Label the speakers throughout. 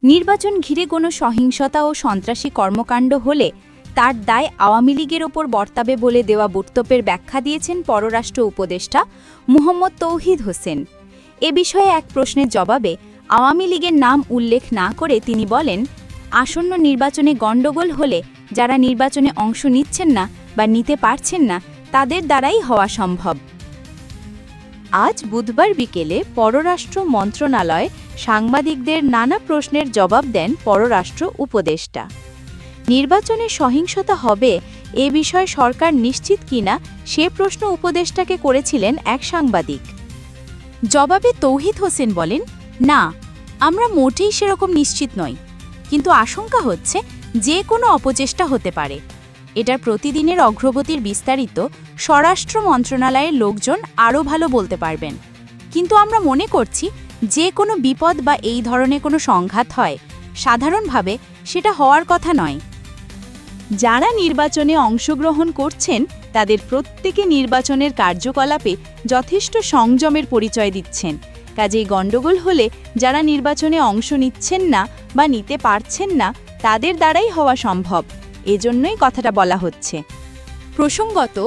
Speaker 1: নির্বাচন ঘিরে কোনো সহিংসতা ও সন্ত্রাসী কর্মকাণ্ড হলে তার দায় আওয়ামী লীগের ওপর বর্তাবে বলে দেওয়া বক্তব্যের ব্যাখ্যা দিয়েছেন পররাষ্ট্র উপদেষ্টা মুহম্মদ তৌহিদ হোসেন। এ বিষয়ে এক প্রশ্নের জবাবে আওয়ামী লীগের নাম উল্লেখ না করে তিনি বলেন, আসন্ন নির্বাচনে গণ্ডগোল হলে যারা নির্বাচনে অংশ নিচ্ছেন না বা নিতে পারছেন না তাদের দ্বারাই হওয়া সম্ভব। আজ বুধবার বিকেলে পররাষ্ট্র মন্ত্রণালয়ে সাংবাদিকদের নানা প্রশ্নের জবাব দেন পররাষ্ট্র উপদেষ্টা। নির্বাচনে সহিংসতা হবে এ বিষয়ে সরকার নিশ্চিত কিনা সে প্রশ্ন উপদেষ্টাকে করেছিলেন এক সাংবাদিক। জবাবে তৌহিদ হোসেন বলেন, না, আমরা মোটেই সেরকম নিশ্চিত নই, কিন্তু আশঙ্কা হচ্ছে যে কোনো অপচেষ্টা হতে পারে। এটার প্রতিদিনের অগ্রগতির বিস্তারিত স্বরাষ্ট্র মন্ত্রণালয়ের লোকজন আরও ভালো বলতে পারবেন, কিন্তু আমরা মনে করছি যে কোনো বিপদ বা এই ধরনের কোনো সংঘাত হয় সাধারণভাবে সেটা হওয়ার কথা নয়। যারা নির্বাচনে অংশগ্রহণ করছেন তাদের প্রত্যেকে নির্বাচনের কার্যকলাপে যথেষ্ট সংযমের পরিচয় দিচ্ছেন, কাজেই গণ্ডগোল হলে যারা নির্বাচনে অংশ নিচ্ছেন না বা নিতে পারছেন না তাদের দ্বারাই হওয়া সম্ভব, এজন্যই কথাটা বলা হচ্ছে। প্রসঙ্গত,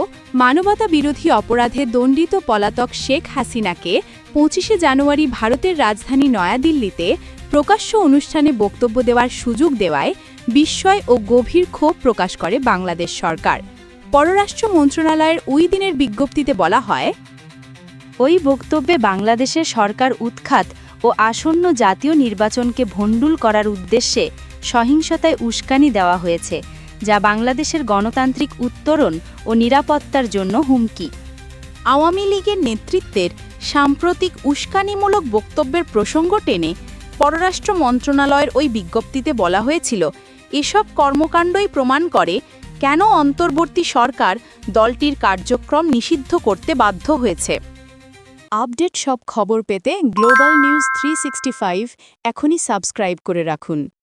Speaker 1: মানবতা বিরোধী অপরাধে দণ্ডিত পলাতক শেখ হাসিনাকে 25শে জানুয়ারি ভারতের রাজধানী নয়াদিল্লিতে প্রকাশ্য অনুষ্ঠানে বক্তব্য দেওয়ার সুযোগ দেওয়ায় বিস্ময় ও গভীর ক্ষোভ প্রকাশ করে বাংলাদেশ সরকার। পররাষ্ট্র মন্ত্রণালয়ের ওই দিনের বিজ্ঞপ্তিতে বলা হয়, ওই বক্তব্যে বাংলাদেশের সরকার উৎখাত ও আসন্ন জাতীয় নির্বাচনকে ভণ্ডুল করার উদ্দেশ্যে সহিংসতায় উস্কানি দেওয়া হয়েছে, যা বাংলাদেশের গণতান্ত্রিক উত্তরণ ও নিরাপত্তার জন্য হুমকি। আওয়ামী লীগের নেতৃত্বের সাম্প্রতিক উস্কানিমূলক বক্তব্যের প্রসঙ্গ টেনে পররাষ্ট্র মন্ত্রণালয়ের ওই বিজ্ঞপ্তিতে বলা হয়েছিল, এসব কর্মকাণ্ডই প্রমাণ করে কেন অন্তর্বর্তী সরকার দলটির কার্যক্রম নিষিদ্ধ করতে বাধ্য হয়েছে। আপডেট সব খবর পেতে গ্লোবাল নিউজ 365 এখনই সাবস্ক্রাইব করে রাখুন।